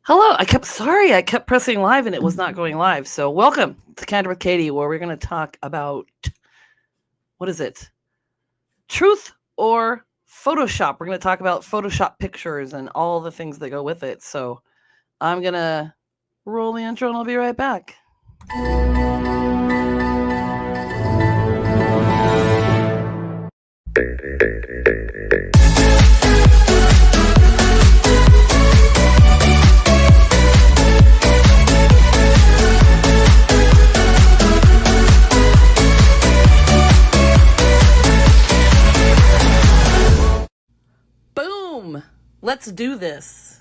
Hello. I kept pressing live and it was not going live. So welcome to Candor with Katie, where we're going to talk about, what is it? Truth or Photoshop. We're going to talk about Photoshop pictures and all the things that go with it. So I'm going to roll the intro and I'll be right back. Boom! Let's do this.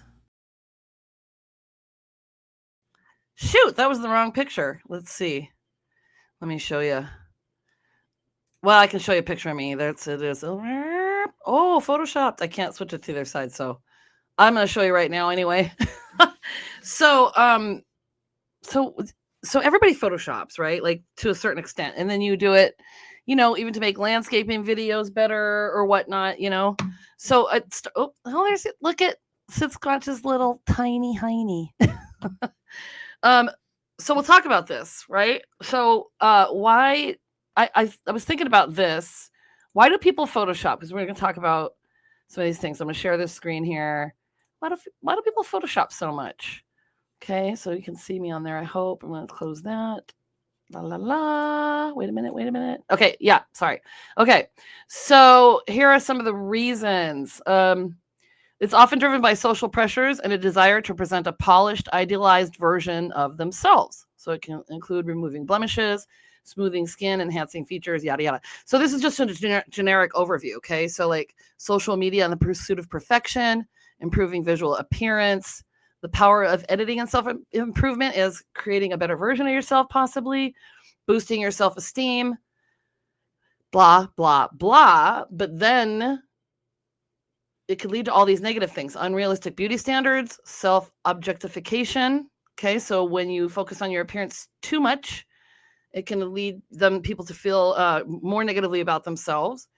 Shoot, that was the wrong picture. Let's see. Let me show you. Well, I can show you a picture of me. That's it is. Oh, photoshopped. I can't switch it to their side, so I'm going to show you right now anyway. so everybody photoshops, right? Like to a certain extent, and then you do it, even to make landscaping videos better or whatnot, So there's it. Look at Sid Squatch's little tiny hiney. So we'll talk about this, right? So why I was thinking about this. Why do people Photoshop? Because we're going to talk about some of these things. I'm going to share this screen here. Why do people Photoshop so much? Okay, so you can see me on there, I hope. I'm going to close that. La, la, la. Wait a minute. Okay, yeah, sorry. Okay, so here are some of the reasons. It's often driven by social pressures and a desire to present a polished, idealized version of themselves. So it can include removing blemishes, smoothing skin, enhancing features, yada, yada. So this is just a generic overview, okay? So like social media and the pursuit of perfection, improving visual appearance, the power of editing and self-improvement is creating a better version of yourself, possibly, boosting your self-esteem, blah, blah, blah. But then it could lead to all these negative things: unrealistic beauty standards, self-objectification. Okay, so when you focus on your appearance too much, it can lead people to feel more negatively about themselves.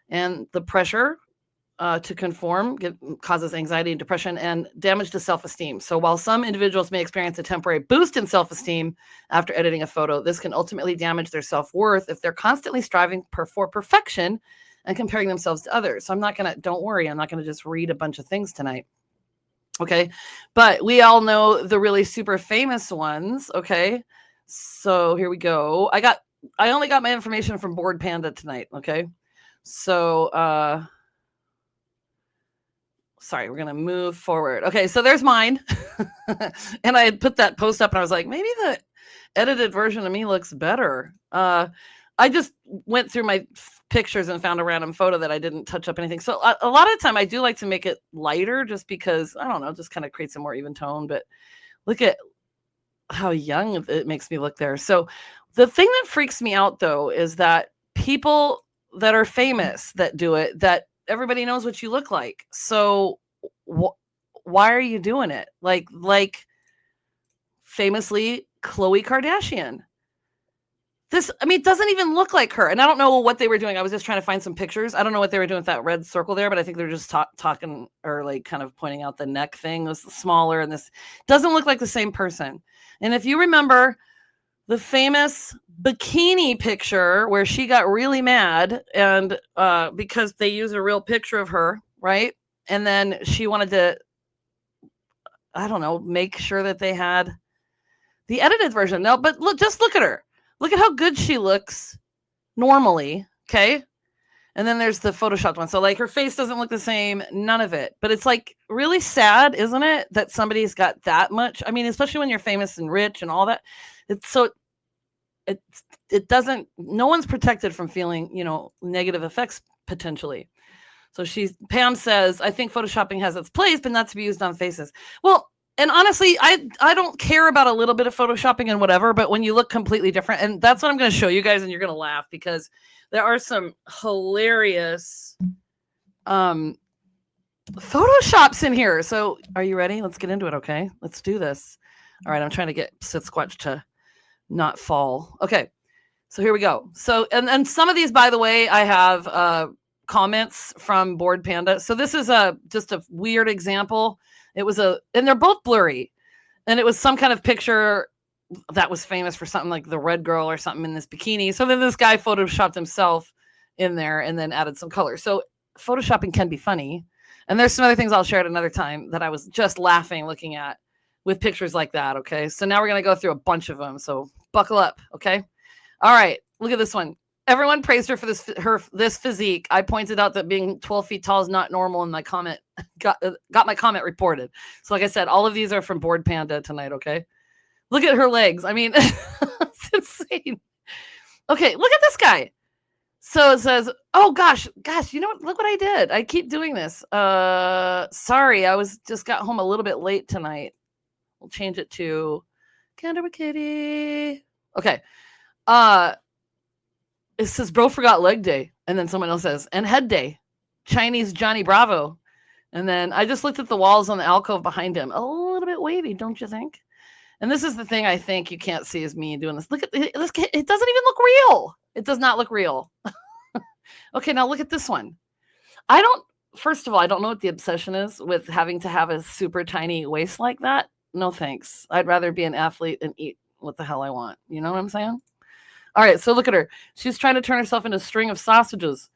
And the pressure to conform causes anxiety and depression and damage to self-esteem. So while some individuals may experience a temporary boost in self-esteem after editing a photo, this can ultimately damage their self-worth if they're constantly striving for perfection and comparing themselves to others. So don't worry, I'm not going to just read a bunch of things tonight. Okay. But we all know the really super famous ones. Okay. So here we go. I only got my information from Board Panda tonight. Okay. So, sorry, we're going to move forward. Okay. So there's mine. And I had put that post up and I was like, maybe the edited version of me looks better. I just went through my pictures and found a random photo that I didn't touch up anything. So a lot of the time I do like to make it lighter just because, I don't know, just kind of creates a more even tone. But look at how young it makes me look there. So the thing that freaks me out, though, is that people that are famous that do it, that everybody knows what you look like. So why are you doing it? Like famously, Khloe Kardashian. It doesn't even look like her. And I don't know what they were doing. I was just trying to find some pictures. I don't know what they were doing with that red circle there, but I think they're just talking or like kind of pointing out the neck thing was smaller, and this doesn't look like the same person. And if you remember the famous bikini picture where she got really mad and because they use a real picture of her, right? And then she wanted to, I don't know, make sure that they had the edited version. No, but just look at her. Look at how good she looks normally, okay? And then there's the photoshopped one. So like her face doesn't look the same, none of it. But it's like really sad, isn't it, that somebody's got that much? I mean, especially when you're famous and rich and all that. It doesn't, no one's protected from feeling, negative effects potentially. So Pam says, I think photoshopping has its place, but not to be used on faces. Well, and honestly, I don't care about a little bit of photoshopping and whatever, but when you look completely different, and that's what I'm going to show you guys, and you're going to laugh because there are some hilarious photoshops in here. So are you ready? Let's get into it, okay? Let's do this. All right, I'm trying to get Sid Squatch to not fall. Okay, so here we go. So, and some of these, by the way, I have comments from Bored Panda. So this is just a weird example. And they're both blurry. And it was some kind of picture that was famous for something like the red girl or something in this bikini. So then this guy photoshopped himself in there and then added some color. So photoshopping can be funny. And there's some other things I'll share at another time that I was just laughing looking at with pictures like that. Okay. So now we're going to go through a bunch of them. So buckle up. Okay. All right. Look at this one. Everyone praised her for this physique. I pointed out that being 12 feet tall is not normal, and my comment got my comment reported. So like I said, all of these are from Bored Panda tonight, okay? Look at her legs. I mean, it's insane. Okay, look at this guy. So it says, oh gosh, you know what? Look what I did. I keep doing this. Sorry, I just got home a little bit late tonight. We'll change it to Canada Kitty. Okay. It says, bro forgot leg day. And then someone else says, and head day. Chinese Johnny Bravo. And then I just looked at the walls on the alcove behind him. A little bit wavy, don't you think? And this is the thing I think you can't see is me doing this. Look at this. It doesn't even look real. It does not look real. Okay, now look at this one. First of all, I don't know what the obsession is with having to have a super tiny waist like that. No thanks. I'd rather be an athlete and eat what the hell I want. You know what I'm saying? All right, so look at her. She's trying to turn herself into a string of sausages.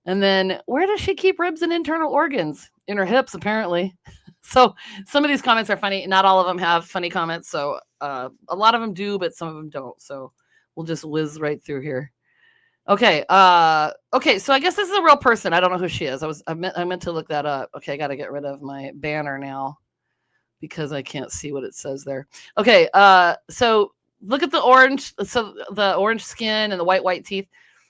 And then where does she keep ribs and internal organs? In her hips, apparently. So some of these comments are funny. Not all of them have funny comments. So a lot of them do, but some of them don't. So we'll just whiz right through here. Okay. Okay. So I guess this is a real person. I don't know who she is. I meant to look that up. Okay. I got to get rid of my banner now because I can't see what it says there. Okay. So look at the orange. So the orange skin and the white teeth.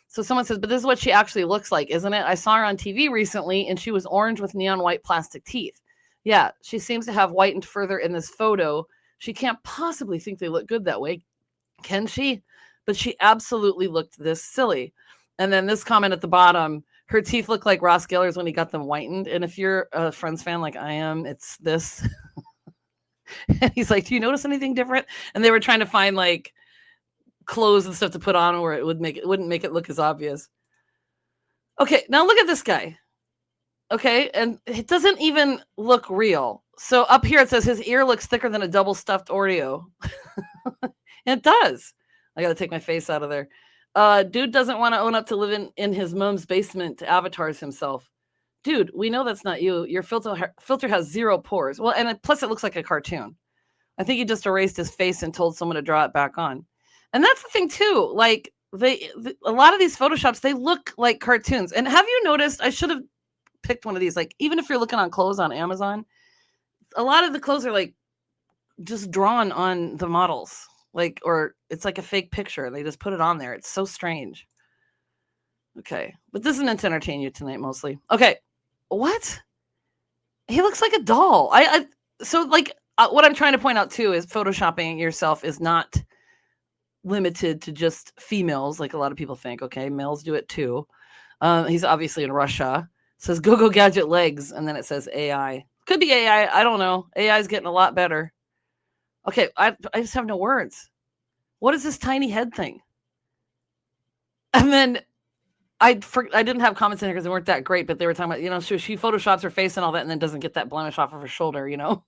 So someone says, but this is what she actually looks like, isn't it? I saw her on TV recently and she was orange with neon white plastic teeth. Yeah, she seems to have whitened further in this photo. She can't possibly think they look good that way, can she? But she absolutely looked this silly. And then this comment at the bottom, her teeth look like Ross Geller's when he got them whitened. And if you're a Friends fan like I am, it's this. And he's like, do you notice anything different? And they were trying to find like clothes and stuff to put on where it wouldn't make it look as obvious. Okay, now look at this guy. Okay, and it doesn't even look real. So up here it says his ear looks thicker than a double stuffed Oreo. It does. I gotta take my face out of there. Dude doesn't want to own up to living in his mom's basement, avatars himself. Dude, we know that's not you. Your filter has 0 pores. Well, and plus it looks like a cartoon. I think he just erased his face and told someone to draw it back on. And that's the thing too. Like a lot of these Photoshops, they look like cartoons. And have you noticed? I should have picked one of these. Like even if you're looking on clothes on Amazon, a lot of the clothes are like just drawn on the models. Like, or it's like a fake picture. They just put it on there. It's so strange. Okay, but this is meant to entertain you tonight mostly. Okay, what? He looks like a doll. So like what I'm trying to point out too is photoshopping yourself is not limited to just females like a lot of people think. Okay, males do it too. He's obviously in Russia. It says go gadget legs, and then it says AI. Could be AI. I don't know. AI is getting a lot better. Okay, I just have no words. What is this tiny head thing? And then I didn't have comments in here because they weren't that great, but they were talking about, you know, she photoshops her face and all that and then doesn't get that blemish off of her shoulder, you know?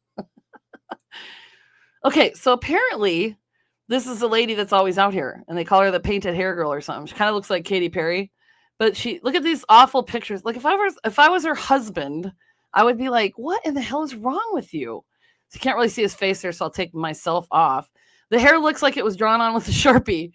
Okay, so apparently this is a lady that's always out here and they call her the painted hair girl or something. She kind of looks like Katy Perry, but look at these awful pictures. Like if I was her husband, I would be like, what in the hell is wrong with you? So you can't really see his face there, so I'll take myself off. The hair looks like it was drawn on with a Sharpie.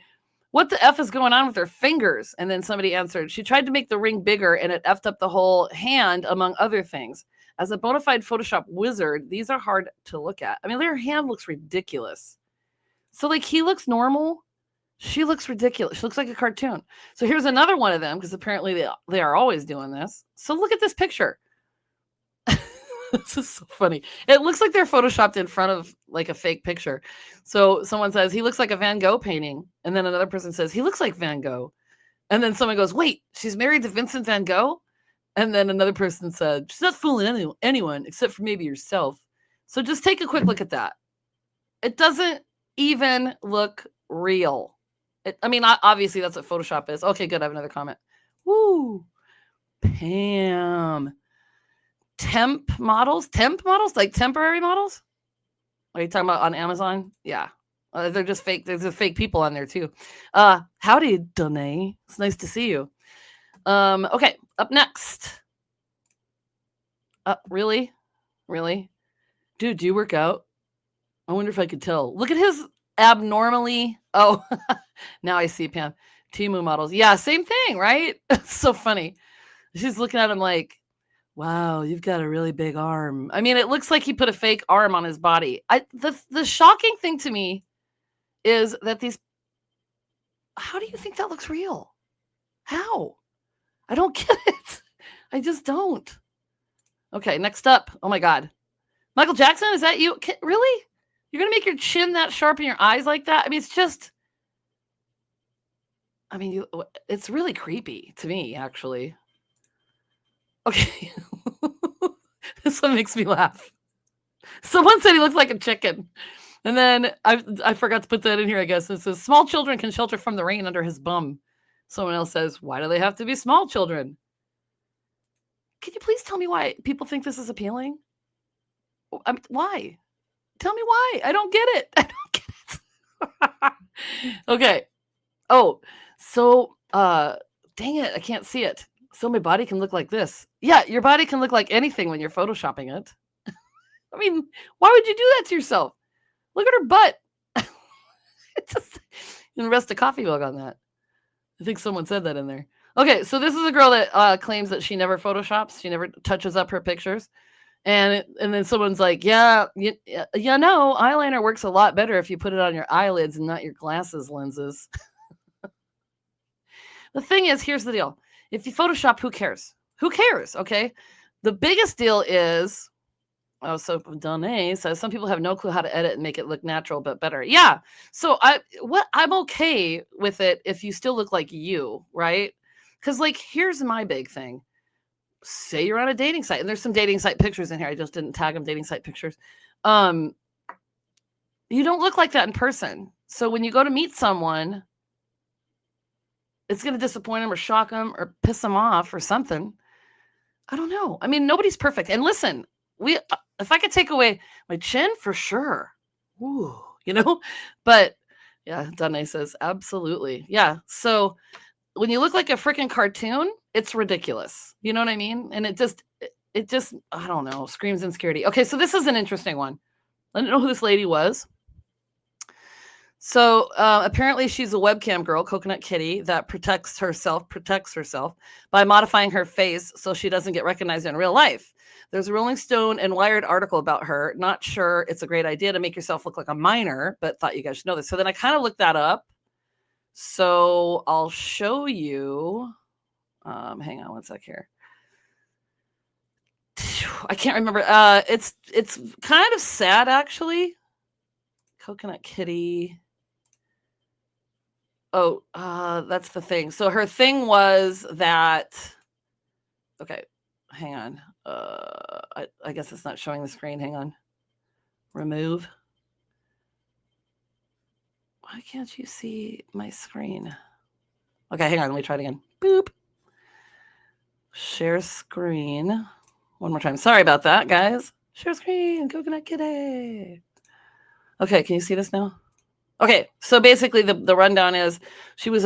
What the F is going on with her fingers? And then somebody answered, she tried to make the ring bigger and it effed up the whole hand, among other things. As a bona fide Photoshop wizard, these are hard to look at. I mean, their hand looks ridiculous. So like he looks normal. She looks ridiculous. She looks like a cartoon. So here's another one of them because apparently they are always doing this. So look at this picture. This is so funny. It looks like they're photoshopped in front of like a fake picture. So someone says he looks like a Van Gogh painting. And then another person says he looks like Van Gogh. And then someone goes, wait, she's married to Vincent Van Gogh? And then another person said, she's not fooling anyone except for maybe yourself. So just take a quick look at that. It doesn't even look real. I mean, obviously that's what Photoshop is. Okay, good. I have another comment. Woo. Pam. Temp models, like temporary models. Are you talking about on Amazon? Yeah. They're just fake. There's fake people on there too. Howdy, Danae. It's nice to see you. Okay, up next. Really? Dude, do you work out? I wonder if I could tell. Look at his abnormally. Oh, now I see Pam. Temu models. Yeah, same thing, right? It's so funny. She's looking at him like, wow, you've got a really big arm. I mean, it looks like he put a fake arm on his body. The shocking thing to me is that how do you think that looks real? How? I don't get it. I just don't. Okay, next up. Oh my God. Michael Jackson, is that you? Really? You're going to make your chin that sharp and your eyes like that? I mean, it's really creepy to me, actually. Okay. This one makes me laugh. Someone said he looks like a chicken. And then I forgot to put that in here, I guess. It says, small children can shelter from the rain under his bum. Someone else says, why do they have to be small children? Can you please tell me why people think this is appealing? Why? Tell me why. I don't get it. Okay. Oh, so, dang it. I can't see it. So my body can look like this. Yeah, your body can look like anything when you're photoshopping it. I mean, why would you do that to yourself? Look at her butt. And rest a coffee mug on that. I think someone said that in there. Okay, so this is a girl that claims that she never photoshops. She never touches up her pictures. And then someone's like, yeah, no, eyeliner works a lot better if you put it on your eyelids and not your glasses lenses. The thing is, here's the deal. If you Photoshop, who cares? Who cares? Okay. The biggest deal is, so Danae says some people have no clue how to edit and make it look natural, but better. Yeah. So I'm okay with it if you still look like you, right? Because here's my big thing. Say you're on a dating site, and there's some dating site pictures in here. I just didn't tag them dating site pictures. You don't look like that in person. So when you go to meet someone, it's going to disappoint them or shock them or piss them off or something. I don't know. I mean, nobody's perfect. And listen, if I could take away my chin, for sure. Ooh, but yeah, Danae says, absolutely. Yeah. So when you look like a freaking cartoon, it's ridiculous. You know what I mean? And it just, I don't know, screams insecurity. Okay. So this is an interesting one. I don't know who this lady was. So apparently she's a webcam girl, Coconut Kitty, that protects herself by modifying her face so she doesn't get recognized in real life. There's a Rolling Stone and Wired article about her. Not sure it's a great idea to make yourself look like a minor, but thought you guys should know this. So then I kind of looked that up. So I'll show you. Hang on one sec here. I can't remember. It's kind of sad, actually. Coconut Kitty. Oh, that's the thing. So her thing was that, okay, hang on. I guess it's not showing the screen. Hang on. Remove. Why can't you see my screen? Okay, hang on. Let me try it again. Boop. Share screen. One more time. Sorry about that, guys. Share screen. Coconut Kitty. Okay, can you see this now? Okay, so basically the rundown is she was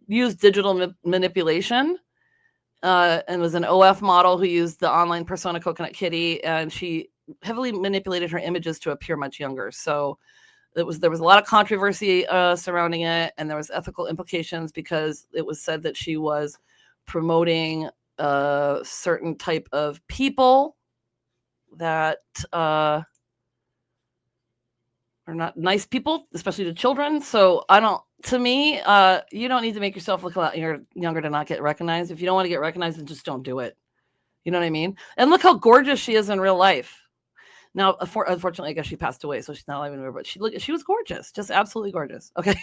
used digital manipulation and was an OF model who used the online persona Coconut Kitty, and she heavily manipulated her images to appear much younger. So there was a lot of controversy surrounding it, and there was ethical implications because it was said that she was promoting a certain type of people that are not nice people, especially to children. So to me, you don't need to make yourself look a lot younger to not get recognized. If you don't want to get recognized, then just don't do it. You know what I mean? And look how gorgeous she is in real life. Now, unfortunately, I guess she passed away, so she's not living anymore, but she was gorgeous, just absolutely gorgeous. Okay.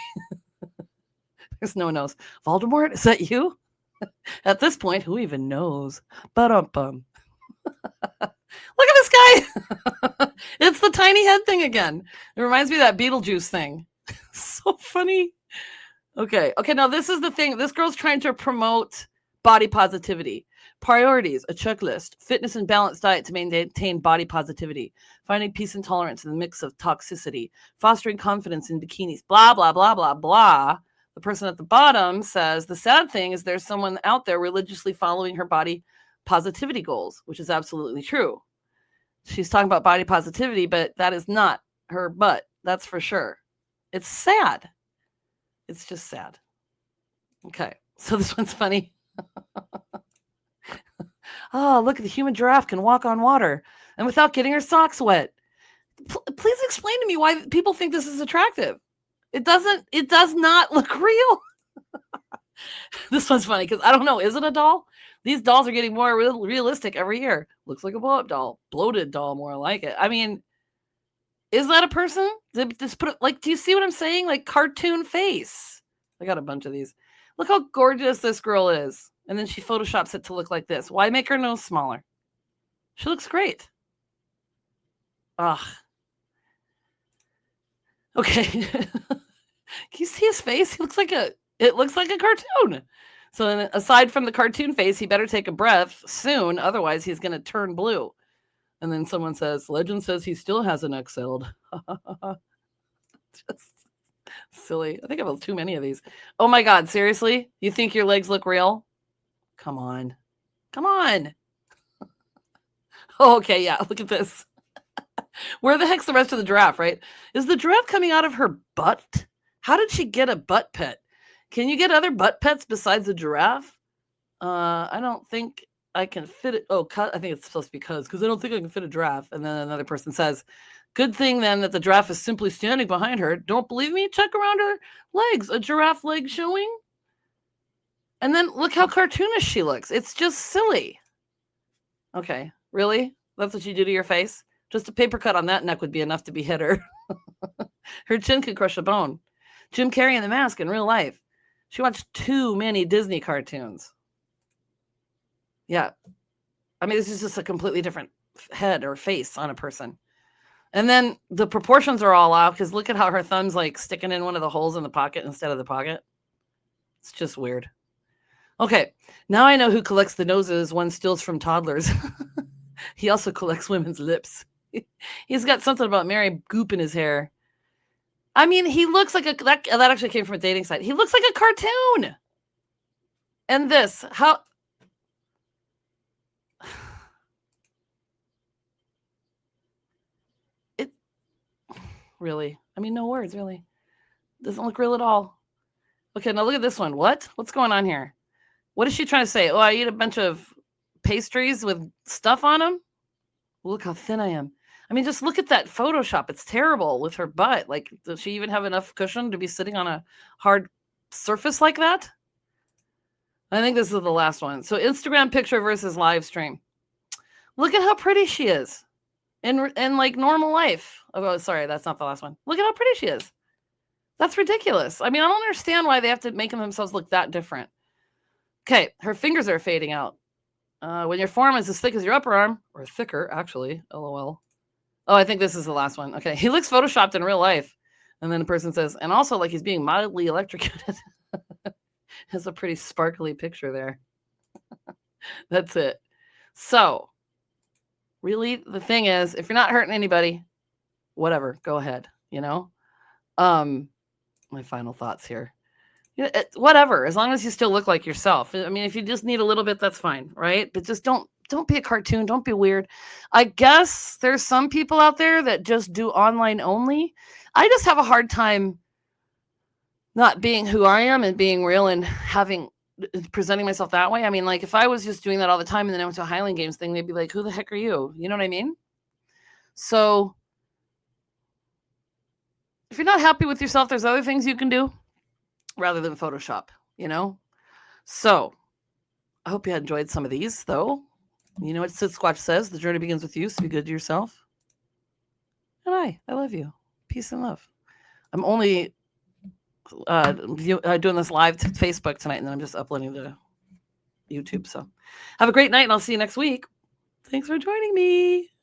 There's no one else. Voldemort, is that you? At this point, who even knows? Ba-dum-bum. Look at this guy. It's the tiny head thing again. It reminds me of that Beetlejuice thing. So funny. Okay. Now this is the thing. This girl's trying to promote body positivity. Priorities, a checklist. Fitness and balanced diet to maintain body positivity. Finding peace and tolerance in the mix of toxicity. Fostering confidence in bikinis. Blah, blah, blah, blah, blah. The person at the bottom says, the sad thing is there's someone out there religiously following her body positivity goals, which is absolutely true. She's talking about body positivity, but that is not her butt. That's for sure. It's sad. It's just sad. Okay, so this one's funny. Oh, look, the human giraffe can walk on water and without getting her socks wet. Please explain to me why people think this is attractive. It does not look real. This one's funny because I don't know. Is it a doll? These dolls are getting more realistic every year. Looks like a blow-up doll. Bloated doll, more like it. I mean, is that a person? Just put it, like, do you see what I'm saying? Like cartoon face. I got a bunch of these. Look how gorgeous this girl is. And then she photoshops it to look like this. Why make her nose smaller? She looks great. Ugh. Okay. Can you see his face? It looks like a cartoon. So then, aside from the cartoon face, he better take a breath soon. Otherwise, he's going to turn blue. And then someone says, legend says he still hasn't exhaled. Just silly. I think I have too many of these. Oh my God, seriously? You think your legs look real? Come on. Come on. Oh, okay, yeah, look at this. Where the heck's the rest of the giraffe, right? Is the giraffe coming out of her butt? How did she get a butt pet? Can you get other butt pets besides a giraffe? I don't think I can fit it. Oh, I think it's supposed to be because I don't think I can fit a giraffe. And then another person says, good thing then that the giraffe is simply standing behind her. Don't believe me? Check around her legs. A giraffe leg showing. And then look how cartoonish she looks. It's just silly. Okay, really? That's what you do to your face? Just a paper cut on that neck would be enough to be hit her. Her chin could crush a bone. Jim Carrey in The Mask in real life. She watched too many Disney cartoons. Yeah. I mean, this is just a completely different head or face on a person. And then the proportions are all out because look at how her thumb's like sticking in one of the holes in the pocket instead of the pocket. It's just weird. Okay, now I know who collects the noses one steals from toddlers. He also collects women's lips. He's got something about Mary goop in his hair. I mean, he looks like that actually came from a dating site. He looks like a cartoon. And this, how... It... Really? I mean, no words, really. Doesn't look real at all. Okay, now look at this one. What? What's going on here? What is she trying to say? Oh, I eat a bunch of pastries with stuff on them? Look how thin I am. I mean, just look at that Photoshop. It's terrible with her butt. Like, does she even have enough cushion to be sitting on a hard surface like that? I think this is the last one. So Instagram picture versus live stream. Look at how pretty she is in like normal life. Oh, sorry, that's not the last one. Look at how pretty she is. That's ridiculous. I mean, I don't understand why they have to make themselves look that different. Okay, her fingers are fading out. When your forearm is as thick as your upper arm, or thicker, actually, LOL. Oh, I think this is the last one. Okay, he looks photoshopped in real life. And then the person says, and also like he's being mildly electrocuted. Has a pretty sparkly picture there. That's it. So, really, the thing is, if you're not hurting anybody, whatever, go ahead, you know? My final thoughts here. Whatever, as long as you still look like yourself. I mean, if you just need a little bit, that's fine, right? But just don't be a cartoon. Don't be weird. I guess there's some people out there that just do online only. I just have a hard time not being who I am and being real and presenting myself that way. I mean, like if I was just doing that all the time and then I went to a Highland Games thing, they'd be like, who the heck are you? You know what I mean? So if you're not happy with yourself, there's other things you can do rather than Photoshop, you know? So I hope you enjoyed some of these, though. You know what Sid Squatch says? The journey begins with you, so be good to yourself. And I love you. Peace and love. I'm only doing this live to Facebook tonight, and then I'm just uploading to YouTube. So have a great night, and I'll see you next week. Thanks for joining me.